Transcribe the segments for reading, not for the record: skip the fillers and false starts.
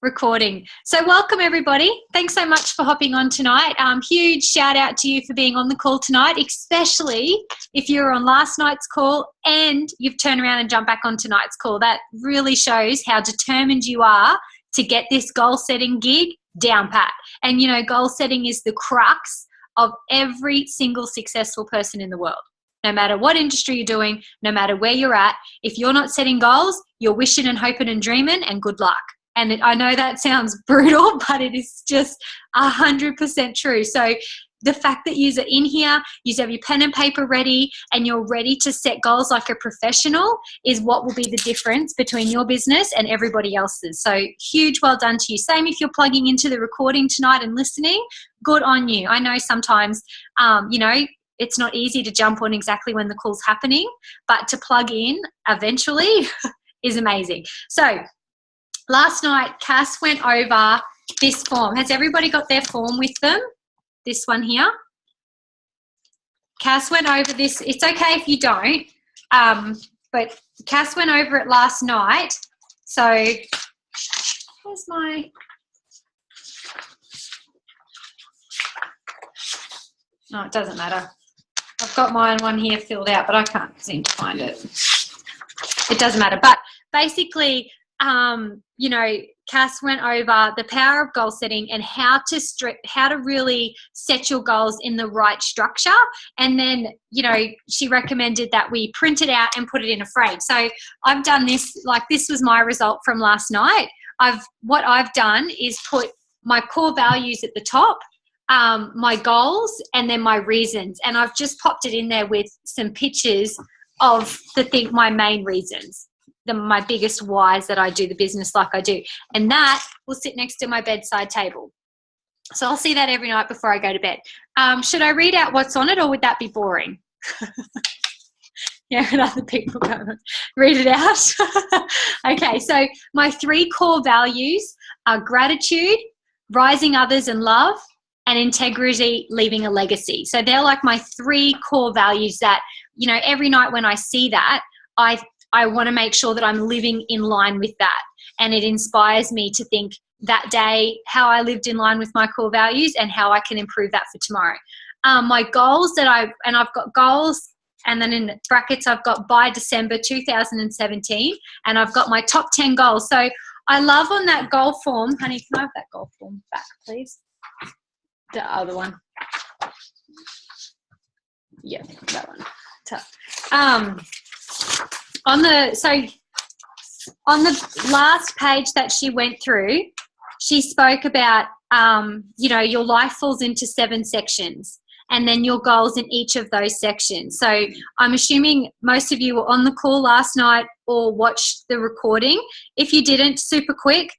Recording. So welcome everybody. Thanks so much for hopping on tonight. Huge shout out to you for being on the call tonight, especially if you were on last night's call and you've turned around and jumped back on tonight's call. That really shows how determined you are to get this goal setting gig down pat. And you know, goal setting is the crux of every single successful person in the world. No matter what industry you're doing, no matter where you're at, if you're not setting goals, you're wishing and hoping and dreaming, and good luck. And I know that sounds brutal, but it is just 100% true. So the fact that you're in here, you have your pen and paper ready, and you're ready to set goals like a professional is what will be the difference between your business and everybody else's. So huge well done to you. Same if you're plugging into the recording tonight and listening, good on you. I know sometimes, it's not easy to jump on exactly when the call's happening, but to plug in eventually is amazing. So last night, Cass went over this form. Has everybody got their form with them? This one here. Cass went over this. It's okay if you don't, but Cass went over it last night. So where's my... No, it doesn't matter. I've got mine one here filled out, but I can't seem to find it. It doesn't matter. But basically... Cass went over the power of goal setting and how to really set your goals in the right structure. And then, she recommended that we print it out and put it in a frame. So I've done this, this was my result from last night. What I've done is put my core values at the top, my goals, and then my reasons. And I've just popped it in there with some pictures of my main reasons. My biggest whys that I do the business like I do. And that will sit next to my bedside table. So I'll see that every night before I go to bed. Should I read out what's on it, or would that be boring? Yeah, and other people go, read it out. Okay, so my 3 core values are gratitude, rising others and love, and integrity, leaving a legacy. So they're like my 3 core values that, every night when I see that, I want to make sure that I'm living in line with that. And it inspires me to think that day how I lived in line with my core values and how I can improve that for tomorrow. My goals I've got goals, and then in brackets I've got by December 2017, and I've got my top 10 goals. So I love on that goal form, honey, can I have that goal form back, please? The other one. Yeah, that one. On the last page that she went through, she spoke about, your life falls into 7 sections, and then your goals in each of those sections. So I'm assuming most of you were on the call last night or watched the recording. If you didn't, super quick,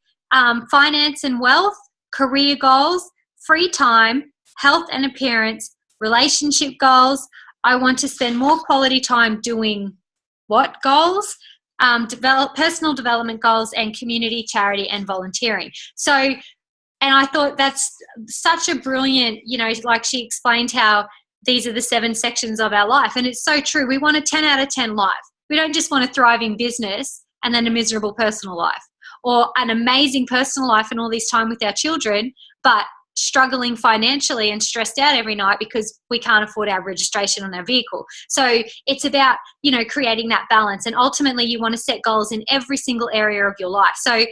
finance and wealth, career goals, free time, health and appearance, relationship goals. I want to spend more quality time doing what goals? Personal development goals, and community, charity, and volunteering. So, and I thought that's such a brilliant, she explained how these are the 7 sections of our life. And it's so true. We want a 10 out of 10 life. We don't just want a thriving business and then a miserable personal life, or an amazing personal life and all this time with our children, but struggling financially and stressed out every night because we can't afford our registration on our vehicle. So it's about, creating that balance. And ultimately you want to set goals in every single area of your life. So,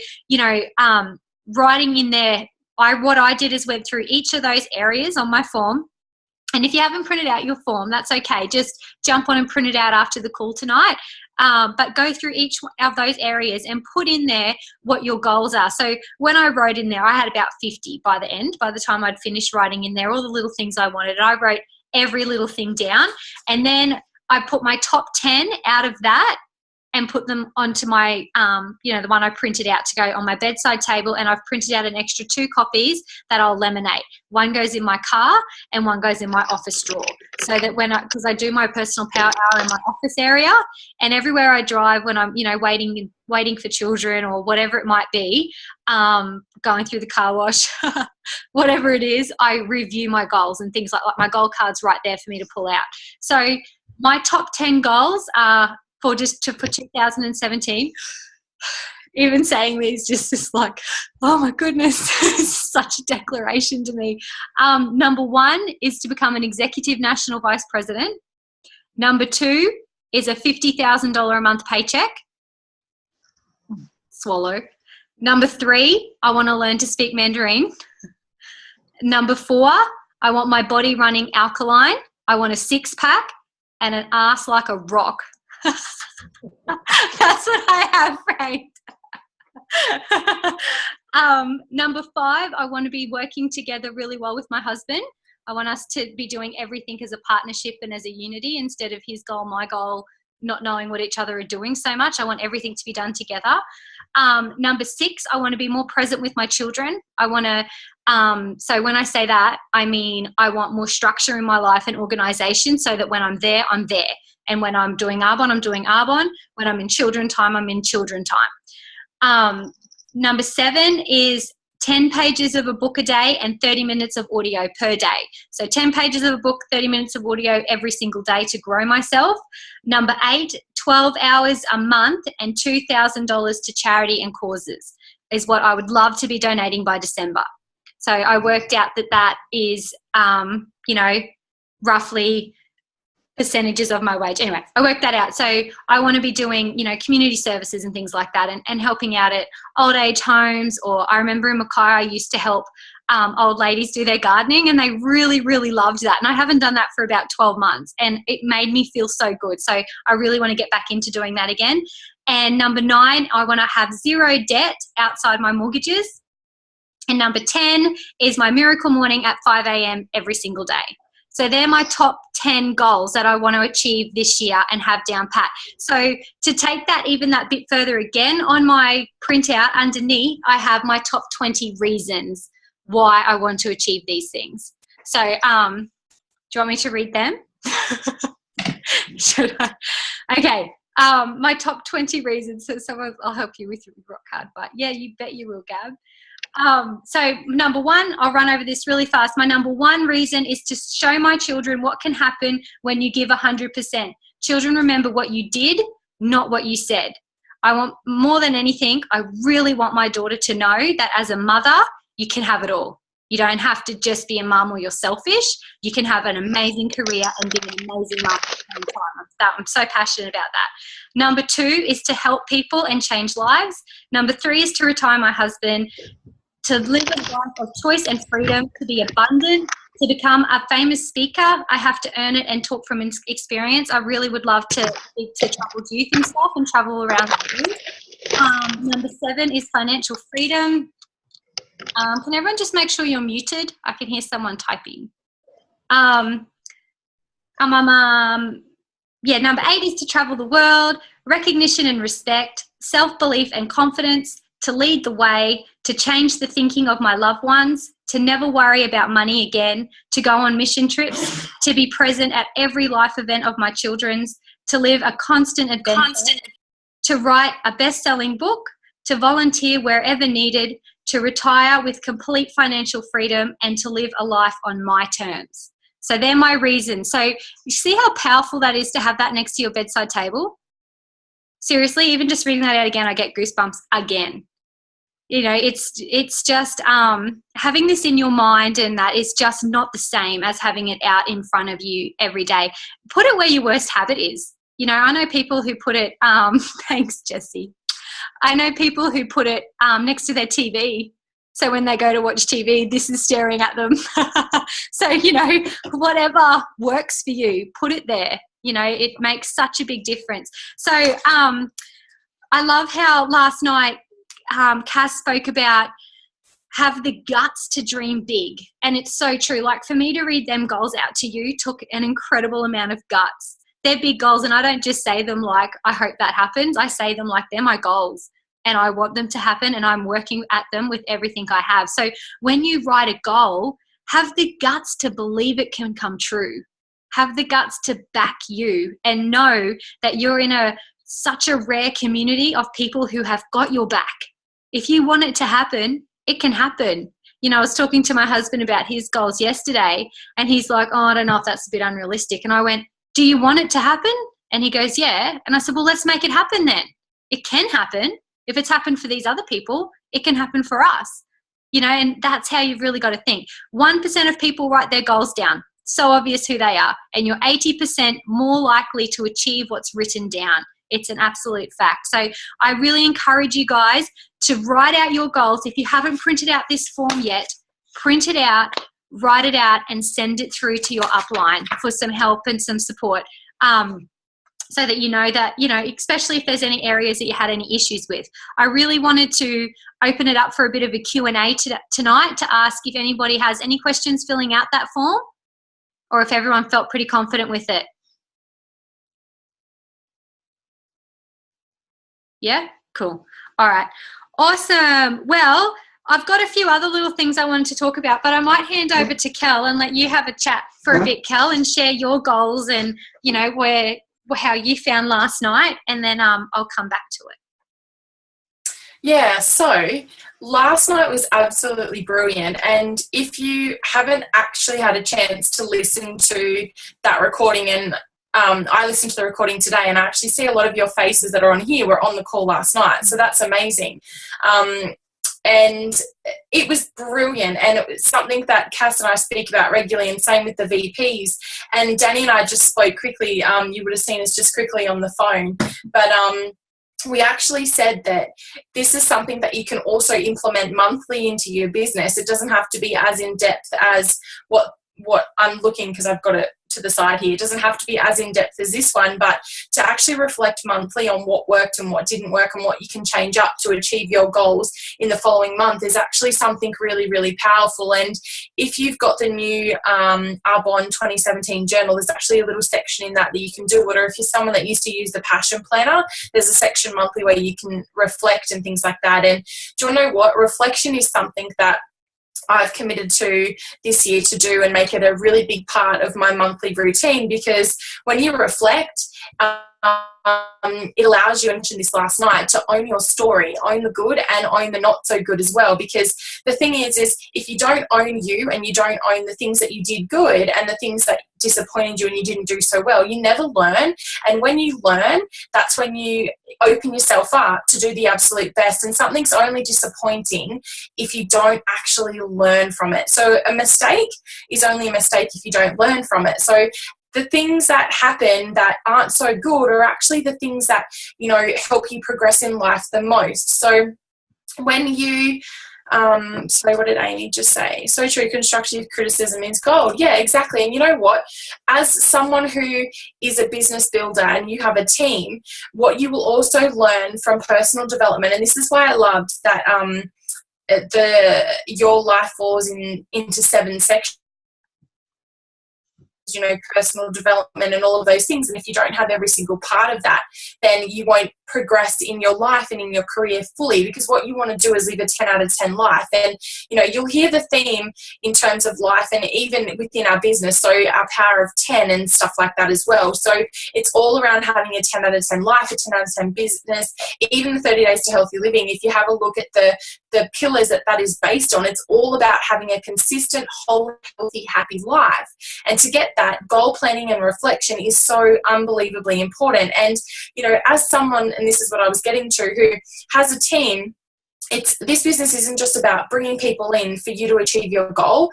writing in there, what I did is went through each of those areas on my form. And if you haven't printed out your form, that's okay. Just jump on and print it out after the call tonight. But go through each of those areas and put in there what your goals are. So when I wrote in there, I had about 50 by the end. By the time I'd finished writing in there all the little things I wanted, and I wrote every little thing down. And then I put my top 10 out of that and put them onto my, the one I printed out to go on my bedside table. And I've printed out an extra 2 copies that I'll laminate. One goes in my car and one goes in my office drawer. So that because I do my personal power hour in my office area, and everywhere I drive when I'm, waiting for children or whatever it might be, going through the car wash, whatever it is, I review my goals and things like my goal card's right there for me to pull out. So my top 10 goals are for 2017. even saying these just is like, oh my goodness, it's such a declaration to me. Number 1 is to become an executive national vice president. Number 2 is a $50,000 a month paycheck. Swallow. Number 3, I want to learn to speak Mandarin. Number 4, I want my body running alkaline. I want a 6-pack and an ass like a rock. That's what I have framed. Number 5, I want to be working together really well with my husband. I want us to be doing everything as a partnership and as a unity instead of his goal, my goal, not knowing what each other are doing so much. I want everything to be done together. Number 6, I want to be more present with my children. I want to, so when I say that, I mean I want more structure in my life and organisation so that when I'm there, I'm there. And when I'm doing Arbonne, I'm doing Arbonne. When I'm in children time, I'm in children time. Number 7 is 10 pages of a book a day and 30 minutes of audio per day. So 10 pages of a book, 30 minutes of audio every single day to grow myself. Number 8, 12 hours a month and $2,000 to charity and causes is what I would love to be donating by December. So I worked out that is, roughly percentages of my wage. Anyway, I worked that out. So I want to be doing, community services and things like that and helping out at old age homes. Or I remember in Mackay, I used to help old ladies do their gardening and they really, really loved that. And I haven't done that for about 12 months and it made me feel so good. So I really want to get back into doing that again. And number 9, I want to have 0 debt outside my mortgages. And number 10 is my miracle morning at 5 a.m. every single day. So they're my top 10 goals that I want to achieve this year and have down pat. So to take that even that bit further again, on my printout underneath, I have my top 20 reasons why I want to achieve these things. So do you want me to read them? Should I? Okay. My top 20 reasons. So I'll help you with your rock card, but yeah, you bet you will, Gab. So number 1, I'll run over this really fast. My number 1 reason is to show my children what can happen when you give 100%. Children remember what you did, not what you said. I want more than anything, I really want my daughter to know that as a mother, you can have it all. You don't have to just be a mum or you're selfish. You can have an amazing career and be an amazing mum at the same time. I'm so passionate about that. Number 2 is to help people and change lives. Number 3 is to retire my husband, to live a life of choice and freedom, to be abundant, to become a famous speaker. I have to earn it and talk from experience. I really would love to speak to troubled youth and stuff and travel around the world. Number 7 is financial freedom. Can everyone just make sure you're muted? I can hear someone typing. Number 8 is to travel the world, recognition and respect, self-belief and confidence, to lead the way, to change the thinking of my loved ones, to never worry about money again, to go on mission trips, to be present at every life event of my children's, to live a constant adventure, to write a best-selling book, to volunteer wherever needed, to retire with complete financial freedom, and to live a life on my terms. So they're my reasons. So you see how powerful that is to have that next to your bedside table? Seriously, even just reading that out again, I get goosebumps again. It's just having this in your mind, and that is just not the same as having it out in front of you every day. Put it where your worst habit is. I know people who put it, thanks, Jessie. I know people who put it next to their TV. So when they go to watch TV, this is staring at them. So, whatever works for you, put it there. It makes such a big difference. So I love how last night Cass spoke about have the guts to dream big. And it's so true. Like, for me to read them goals out to you took an incredible amount of guts. They're big goals, and I don't just say them like, I hope that happens. I say them like they're my goals and I want them to happen, and I'm working at them with everything I have. So when you write a goal, have the guts to believe it can come true. Have the guts to back you and know that you're in such a rare community of people who have got your back. If you want it to happen, it can happen. I was talking to my husband about his goals yesterday, and he's like, oh, I don't know if that's a bit unrealistic. And I went, do you want it to happen? And he goes, yeah. And I said, well, let's make it happen then. It can happen. if it's happened for these other people, it can happen for us, you know, and that's how you've really got to think. 1% of people write their goals down. So obvious who they are. And you're 80% more likely to achieve what's written down. It's an absolute fact. So I really encourage you guys to write out your goals. If you haven't printed out this form yet, print it out, write it out, and send it through to your upline for some help and some support. So that you know that, you know, especially if there's any areas that you had any issues with. I really wanted to open it up for a bit of a Q&A tonight to ask if anybody has any questions filling out that form, or if everyone felt pretty confident with it. Yeah, cool. All right, awesome. Well, I've got a few other little things I wanted to talk about, but I might hand over to Kel and let you have a chat for a bit, Kel, and share your goals and, you know, how you found last night, and then I'll come back to it. Yeah, so last night was absolutely brilliant, and if you haven't actually had a chance to listen to that recording, and I listened to the recording today, and I actually see a lot of your faces that are on here were on the call last night, so that's amazing. And it was brilliant, and it was something that Cass and I speak about regularly, and same with the VPs. And Danny and I just spoke quickly. You would have seen us just quickly on the phone, but we actually said that this is something that you can also implement monthly into your business. It doesn't have to be as in depth as what I'm looking, because I've got it to the side here. It doesn't have to be as in depth as this one, but to actually reflect monthly on what worked and what didn't work and what you can change up to achieve your goals in the following month is actually something really, really powerful. And if you've got the new Arbonne 2017 journal, there's actually a little section in that you can do it. Or if you're someone that used to use the Passion Planner, there's a section monthly where you can reflect and things like that. And do you know what? Reflection is something that I've committed to this year to do and make it a really big part of my monthly routine, because when you reflect, it allows you, I mentioned this last night, to own your story, own the good and own the not so good as well. Because the thing is if you don't own you and you don't own the things that you did good and the things that disappointed you and you didn't do so well, you never learn. And when you learn, that's when you open yourself up to do the absolute best. And something's only disappointing if you don't actually learn from it. So a mistake is only a mistake if you don't learn from it. So the things that happen that aren't so good are actually the things that, you know, help you progress in life the most. So when you sorry, what did Amy just say? So true, constructive criticism is gold. Yeah, exactly. And you know what? As someone who is a business builder and you have a team, what you will also learn from personal development, and this is why I loved that your life falls into 7 sections, you know, personal development and all of those things. And if you don't have every single part of that, then you won't progress in your life and in your career fully, because what you want to do is live a 10 out of 10 life. And, you know, you'll hear the theme in terms of life and even within our business. So our power of 10 and stuff like that as well. So it's all around having a 10 out of 10 life, a 10 out of 10 business, even the 30 days to healthy living. If you have a look at the pillars that is based on, it's all about having a consistent, whole, healthy, happy life. And to get that, goal planning and reflection is so unbelievably important. And, you know, as someone, and this is what I was getting to, who has a team, this business isn't just about bringing people in for you to achieve your goal.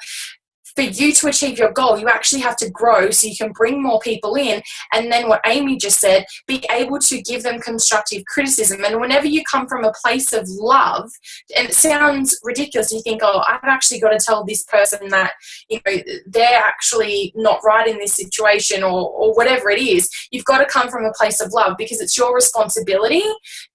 For you to achieve your goal, you actually have to grow so you can bring more people in. And then what Amy just said, be able to give them constructive criticism. And whenever you come from a place of love, and it sounds ridiculous, you think, oh, I've actually got to tell this person that, you know, they're actually not right in this situation, or whatever it is. You've got to come from a place of love, because it's your responsibility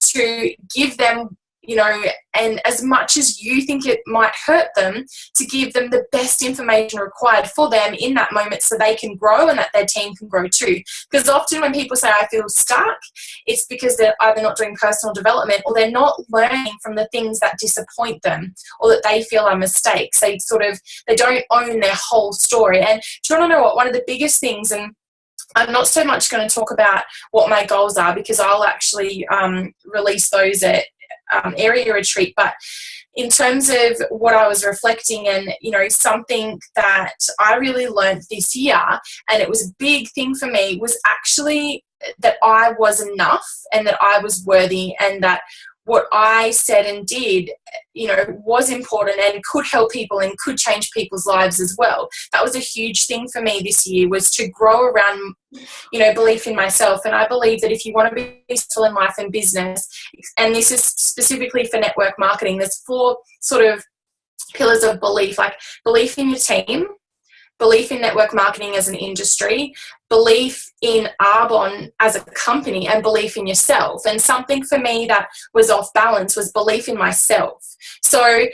to give them, you know, and as much as you think it might hurt them, to give them the best information required for them in that moment so they can grow and that their team can grow too. Because often when people say I feel stuck, it's because they're either not doing personal development, or they're not learning from the things that disappoint them or that they feel are mistakes. They don't own their whole story. And do you want to know what? One of the biggest things, and I'm not so much going to talk about what my goals are, because I'll actually release those at area retreat, but in terms of what I was reflecting, and, you know, something that I really learned this year, and it was a big thing for me, was actually that I was enough and that I was worthy, and that what I said and did, was important and could help people and could change people's lives as well. That was a huge thing for me this year, was to grow around, belief in myself. And I believe that if you want to be successful in life and business, and this is specifically for network marketing, there's 4 sort of pillars of belief, like belief in your team, belief in network marketing as an industry, belief in Arbonne as a company, and belief in yourself. And something for me that was off balance was belief in myself. So,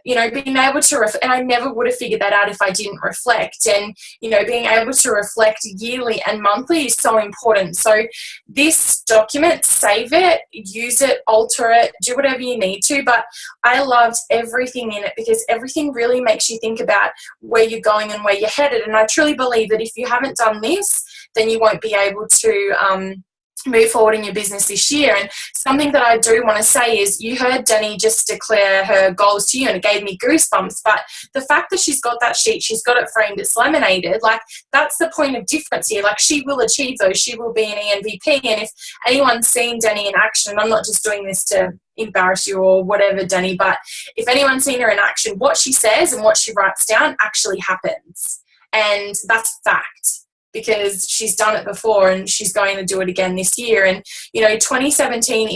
being able to, and I never would have figured that out if I didn't reflect. And, being able to reflect yearly and monthly is so important. So this document, save it, use it, alter it, do whatever you need to. But I loved everything in it, because everything really makes you think about where you're going and where you're headed. And I truly believe that if you haven't done this, then you won't be able to move forward in your business this year. And something that I do want to say is, you heard Dani just declare her goals to you, and it gave me goosebumps. But the fact that she's got that sheet, she's got it framed, it's laminated, like, that's the point of difference here. Like, she will achieve those, she will be an ENVP. And if anyone's seen Dani in action, and I'm not just doing this to embarrass you or whatever, Dani, but if anyone's seen her in action, what she says and what she writes down actually happens. And that's fact, because she's done it before and she's going to do it again this year. And 2017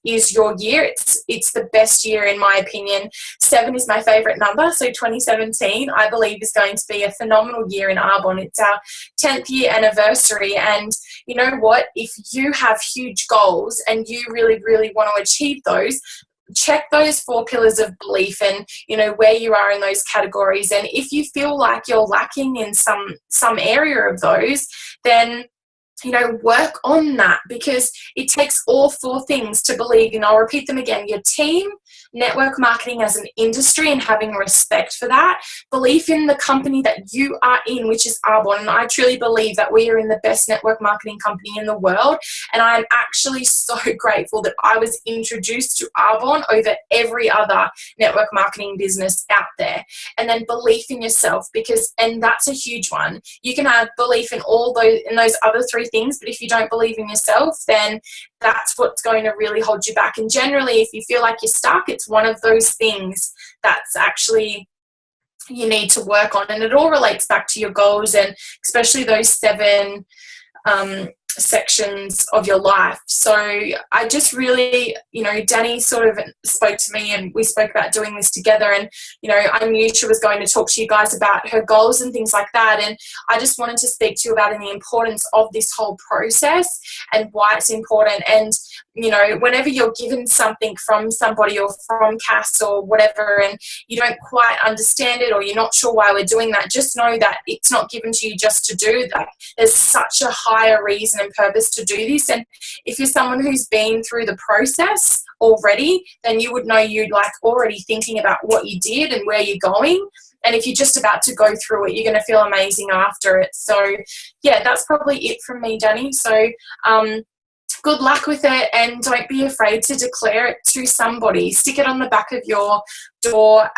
is your year. It's the best year, in my opinion. 7 is my favorite number, so 2017 I believe is going to be a phenomenal year in Arbonne. It's our 10th year anniversary, and you know what, if you have huge goals and you really, really want to achieve those, check those 4 pillars of belief and where you are in those categories. And if you feel like you're lacking in some area of those, then work on that, because it takes all 4 things to believe in. I'll repeat them again: your team, network marketing as an industry and having respect for that, belief in the company that you are in, which is Arbonne. And I truly believe that we are in the best network marketing company in the world. And I'm actually so grateful that I was introduced to Arbonne over every other network marketing business out there. And then belief in yourself, and that's a huge one. You can have belief in those other 3 things, but if you don't believe in yourself, then that's what's going to really hold you back. And generally, if you feel like you're stuck, it's one of those things that's actually you need to work on. And it all relates back to your goals, and especially those 7 sections of your life. So I just really, Dani sort of spoke to me, and we spoke about doing this together. And, I knew she was going to talk to you guys about her goals and things like that. And I just wanted to speak to you about the importance of this whole process and why it's important. And, whenever you're given something from somebody or from Cass or whatever, and you don't quite understand it, or you're not sure why we're doing that, just know that it's not given to you just to do that. There's such a higher reason and purpose to do this. And if you're someone who's been through the process already, then you would know you'd already thinking about what you did and where you're going. And if you're just about to go through it, you're going to feel amazing after it. So yeah, that's probably it from me, Dani. So good luck with it, and don't be afraid to declare it to somebody. Stick it on the back of your door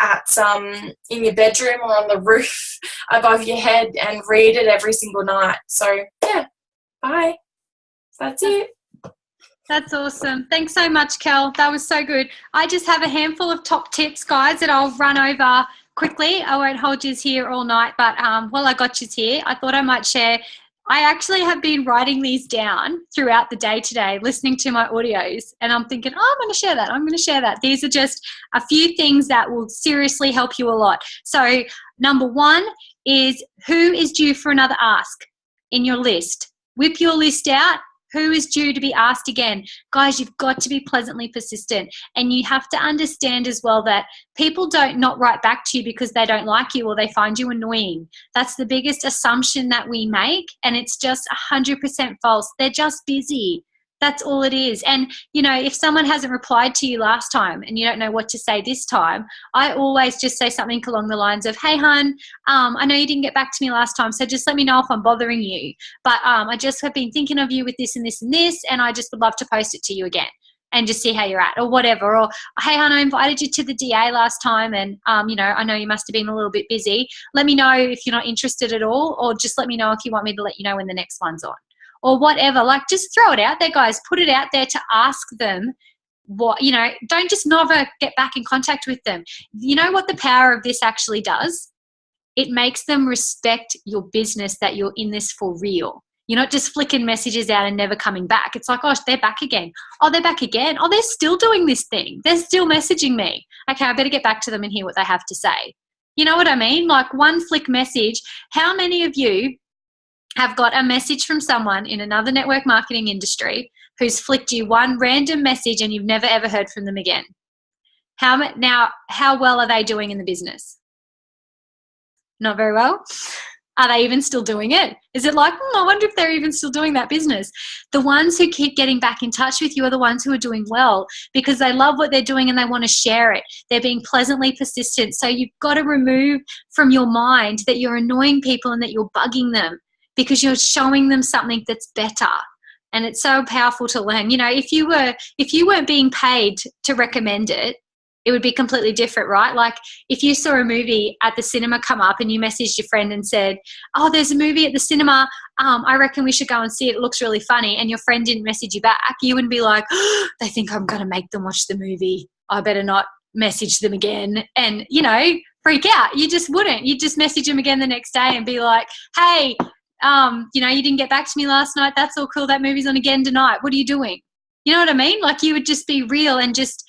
in your bedroom or on the roof above your head, and read it every single night. So yeah, bye. That's it. That's awesome. Thanks so much, Kel. That was so good. I just have a handful of top tips, guys, that I'll run over quickly. I won't hold you here all night, but while I got you here, I thought I might share. I actually have been writing these down throughout the day today, listening to my audios, and I'm thinking, I'm going to share that. I'm going to share that. These are just a few things that will seriously help you a lot. So number 1 is, who is due for another ask in your list? Whip your list out. Who is due to be asked again? Guys, you've got to be pleasantly persistent, and you have to understand as well that people don't not write back to you because they don't like you or they find you annoying. That's the biggest assumption that we make, and it's just 100% false. They're just busy. That's all it is. And, if someone hasn't replied to you last time and you don't know what to say this time, I always just say something along the lines of, hey, hun, I know you didn't get back to me last time, so just let me know if I'm bothering you. But I just have been thinking of you with this and this and this, and I just would love to post it to you again and just see how you're at, or whatever. Or, hey, hun, I invited you to the DA last time, and, I know you must have been a little bit busy. Let me know if you're not interested at all, or just let me know if you want me to let you know when the next one's on. Or whatever, just throw it out there, guys. Put it out there to ask them what, you know, don't just never get back in contact with them. You know what the power of this actually does? It makes them respect your business, that you're in this for real. You're not just flicking messages out and never coming back. It's like, oh, they're back again. Oh, they're back again. Oh, they're still doing this thing. They're still messaging me. Okay, I better get back to them and hear what they have to say. You know what I mean? Like one flick message. How many of you have got a message from someone in another network marketing industry who's flicked you one random message and you've never ever heard from them again? Now, how well are they doing in the business? Not very well. Are they even still doing it? Is it like, I wonder if they're even still doing that business? The ones who keep getting back in touch with you are the ones who are doing well because they love what they're doing and they want to share it. They're being pleasantly persistent. So you've got to remove from your mind that you're annoying people and that you're bugging them, because you're showing them something that's better. And it's so powerful to learn. You know, if you weren't being paid to recommend it, it would be completely different, right? Like if you saw a movie at the cinema come up and you messaged your friend and said, oh, there's a movie at the cinema, I reckon we should go and see it. It looks really funny. And your friend didn't message you back. You wouldn't be like, oh, they think I'm going to make them watch the movie. I better not message them again. And, you know, freak out. You just wouldn't. You'd just message them again the next day and be like, hey, you know, you didn't get back to me last night. That's all cool. That movie's on again tonight. What are you doing? You know what I mean? Like you would just be real and just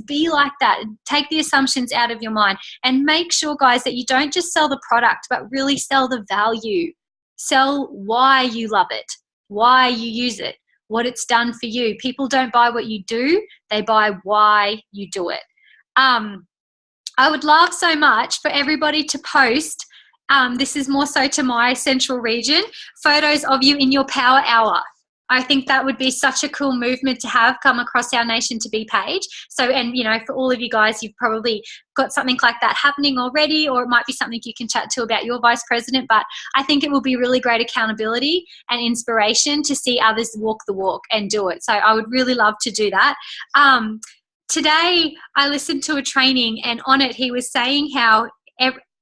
be like that. Take the assumptions out of your mind and make sure, guys, that you don't just sell the product, but really sell the value. Sell why you love it, why you use it, what it's done for you. People don't buy what you do. They buy why you do it. I would love so much for everybody to post, this is more so to my central region, photos of you in your power hour. I think that would be such a cool movement to have come across our Nation to Be page. So, and you know, for all of you guys, you've probably got something like that happening already, or it might be something you can chat to about your vice president. But I think it will be really great accountability and inspiration to see others walk the walk and do it. So I would really love to do that. Today I listened to a training, and on it he was saying how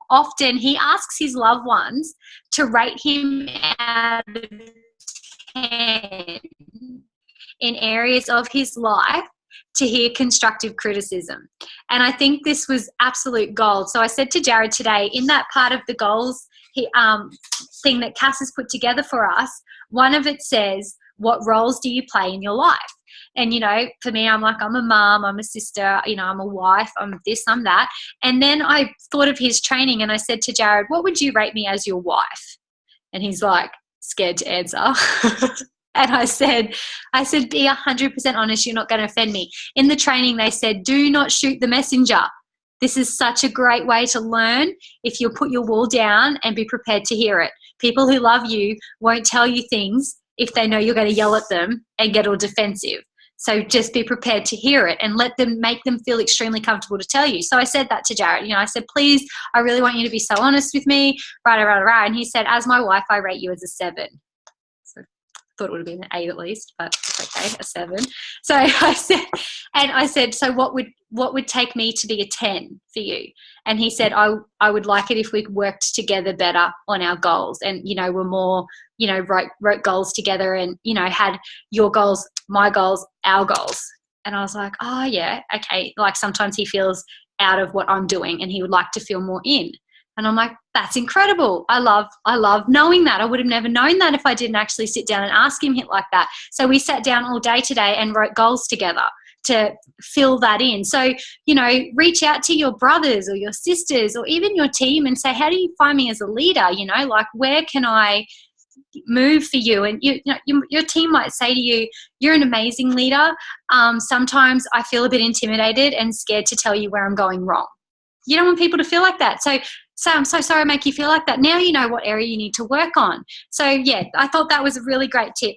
often he asks his loved ones to rate him out of 10 in areas of his life to hear constructive criticism. And I think this was absolute gold. So I said to Jared today, in that part of the goals thing that Cass has put together for us, one of it says, what roles do you play in your life? And, you know, for me, I'm like, I'm a mom, I'm a sister, you know, I'm a wife, I'm this, I'm that. And then I thought of his training and I said to Jared, what would you rate me as your wife? And he's like, scared to answer. And I said, be 100% honest. You're not going to offend me. In the training, they said, do not shoot the messenger. This is such a great way to learn if you'll put your wall down and be prepared to hear it. People who love you won't tell you things if they know you're going to yell at them and get all defensive. So just be prepared to hear it and make them feel extremely comfortable to tell you. So I said that to Jared. You know, I said, please, I really want you to be so honest with me. Right. And he said, as my wife, I rate you as a 7. So I thought it would have been an 8 at least, but it's okay, a 7. So I said, so what would take me to be a 10 for you? And he said, I would like it if we worked together better on our goals. And, you know, we're more, you know, wrote goals together and, you know, had your goals, my goals, our goals. And I was like, oh yeah, okay. Like sometimes he feels out of what I'm doing and he would like to feel more in. And I'm like, that's incredible. I love knowing that. I would have never known that if I didn't actually sit down and ask him like that. So we sat down all day today and wrote goals together to fill that in. So, you know, reach out to your brothers or your sisters or even your team and say, how do you find me as a leader? You know, like where can I move for you? And your team might say to you, you're an amazing leader. Sometimes I feel a bit intimidated and scared to tell you where I'm going wrong. You don't want people to feel like that. So I'm so sorry I make you feel like that. Now you know what area you need to work on. So yeah, I thought that was a really great tip.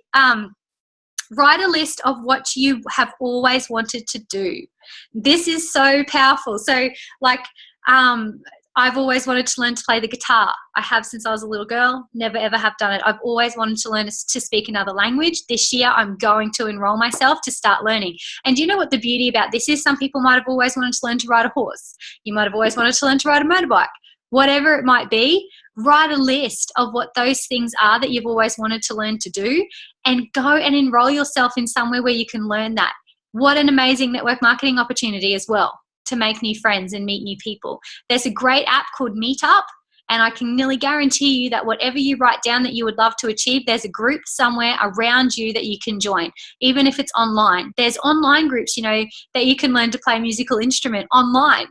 Write a list of what you have always wanted to do. This is so powerful. So like, I've always wanted to learn to play the guitar. I have since I was a little girl, never ever have done it. I've always wanted to learn to speak another language. This year I'm going to enroll myself to start learning. And do you know what the beauty about this is? Some people might have always wanted to learn to ride a horse. You might have always wanted to learn to ride a motorbike. Whatever it might be, write a list of what those things are that you've always wanted to learn to do and go and enroll yourself in somewhere where you can learn that. What an amazing network marketing opportunity as well, to make new friends and meet new people. There's a great app called Meetup, and I can nearly guarantee you that whatever you write down that you would love to achieve, there's a group somewhere around you that you can join, even if it's online. There's online groups, you know, that you can learn to play a musical instrument online,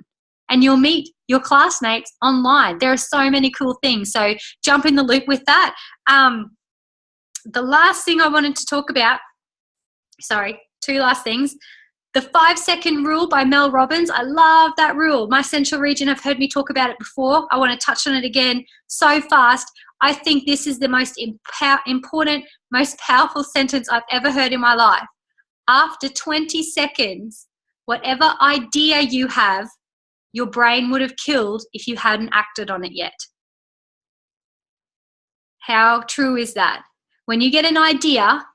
and you'll meet your classmates online. There are so many cool things. So jump in the loop with that. The last thing I wanted to talk about, two last things. The 5-second rule by Mel Robbins. I love that rule. My Central Region have heard me talk about it before. I want to touch on it again so fast. I think this is the most important, most powerful sentence I've ever heard in my life. After 20 seconds, whatever idea you have, your brain would have killed if you hadn't acted on it yet. How true is that? When you get an idea,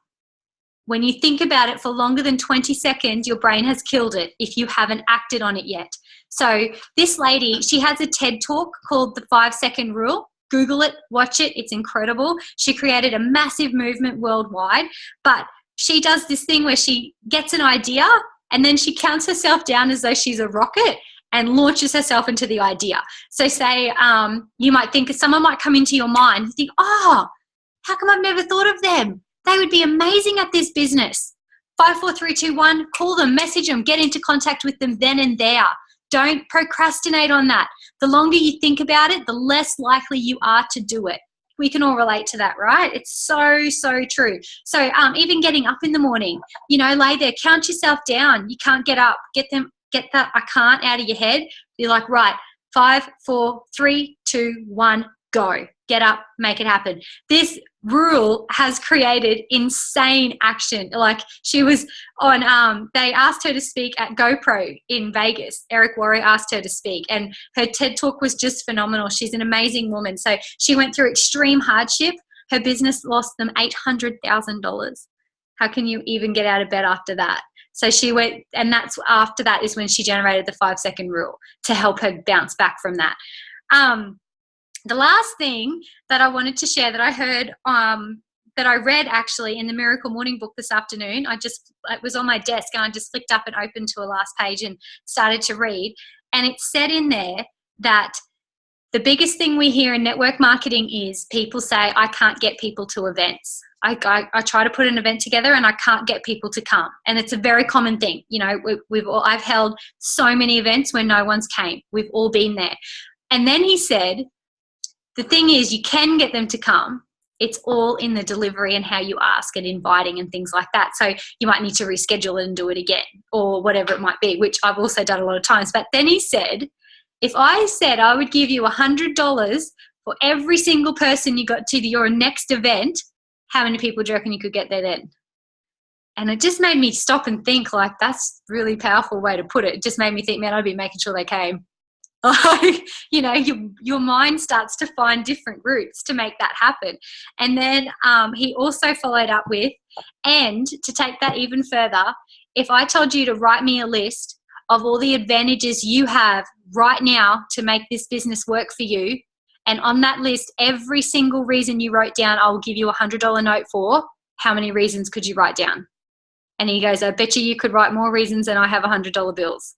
when you think about it for longer than 20 seconds, your brain has killed it if you haven't acted on it yet. So this lady, she has a TED talk called the 5-second rule. Google it, watch it. It's incredible. She created a massive movement worldwide, but she does this thing where she gets an idea and then she counts herself down as though she's a rocket and launches herself into the idea. So say you might think someone might come into your mind and think, oh, how come I've never thought of them? They would be amazing at this business. 5, 4, 3, 2, 1, call them, message them, get into contact with them then and there. Don't procrastinate on that. The longer you think about it, the less likely you are to do it. We can all relate to that, right? It's so, so true. So even getting up in the morning, you know, lay there, count yourself down. You can't get up. Get that I can't out of your head. You're like, right, 5, 4, 3, 2, 1, go. Get up, make it happen. This rule has created insane action. Like she was on, they asked her to speak at GoPro in Vegas. Eric Worre asked her to speak and her TED talk was just phenomenal. She's an amazing woman. So she went through extreme hardship. Her business lost them $800,000. How can you even get out of bed after that? So she went, and that's after that is when she generated the 5-second rule to help her bounce back from that. The last thing that I wanted to share that I heard, that I read actually in the Miracle Morning book this afternoon, it was on my desk and I just flicked up and opened to a last page and started to read. And it said in there that the biggest thing we hear in network marketing is people say, I can't get people to events. I try to put an event together and I can't get people to come. And it's a very common thing. You know, I've held so many events where no one's came. We've all been there. And then he said, the thing is, you can get them to come. It's all in the delivery and how you ask and inviting and things like that. So you might need to reschedule it and do it again or whatever it might be, which I've also done a lot of times. But then he said, if I said I would give you $100 for every single person you got to your next event, how many people do you reckon you could get there then? And it just made me stop and think, like, that's a really powerful way to put it. It just made me think, man, I'd be making sure they came. You know, your mind starts to find different routes to make that happen. And then he also followed up with, and to take that even further, if I told you to write me a list of all the advantages you have right now to make this business work for you, and on that list, every single reason you wrote down, I will give you $100 note for, how many reasons could you write down? And he goes, I bet you could write more reasons than I have $100 bills.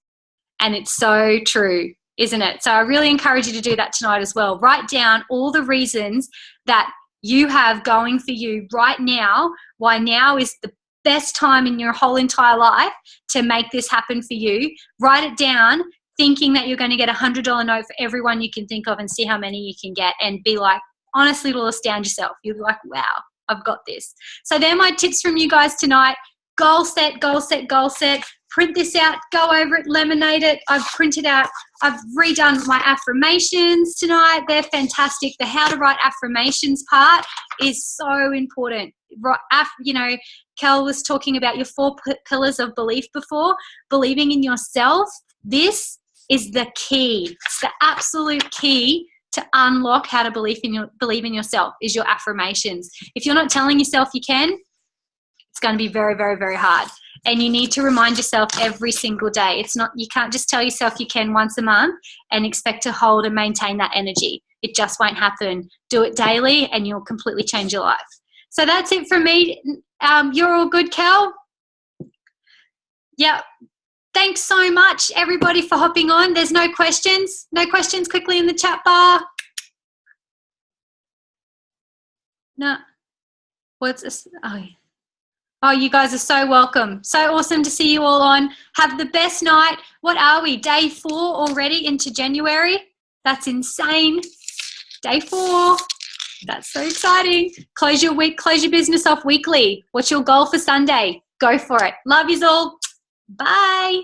And it's so true, isn't it? So I really encourage you to do that tonight as well. Write down all the reasons that you have going for you right now, why now is the best time in your whole entire life to make this happen for you. Write it down, thinking that you're going to get $100 note for everyone you can think of and see how many you can get, and be like, honestly, it'll astound yourself. You'll be like, wow, I've got this. So they're my tips from you guys tonight. Goal set, goal set, goal set. Print this out, go over it, laminate it. I've printed out, I've redone my affirmations tonight. They're fantastic. The how to write affirmations part is so important. You know, Kel was talking about your 4 pillars of belief before. Believing in yourself. This is the key. It's the absolute key to unlock how to believe in yourself is your affirmations. If you're not telling yourself you can, it's going to be very, very, very hard. And you need to remind yourself every single day. It's not, you can't just tell yourself you can once a month and expect to hold and maintain that energy. It just won't happen. Do it daily and you'll completely change your life. So that's it from me. You're all good, Cal? Yeah. Thanks so much, everybody, for hopping on. There's no questions. No questions quickly in the chat bar. No. What's this? Oh, you guys are so welcome. So awesome to see you all on. Have the best night. What are we? Day 4 already into January? That's insane. Day 4. That's so exciting. Close your week, close your business off weekly. What's your goal for Sunday? Go for it. Love yous all. Bye.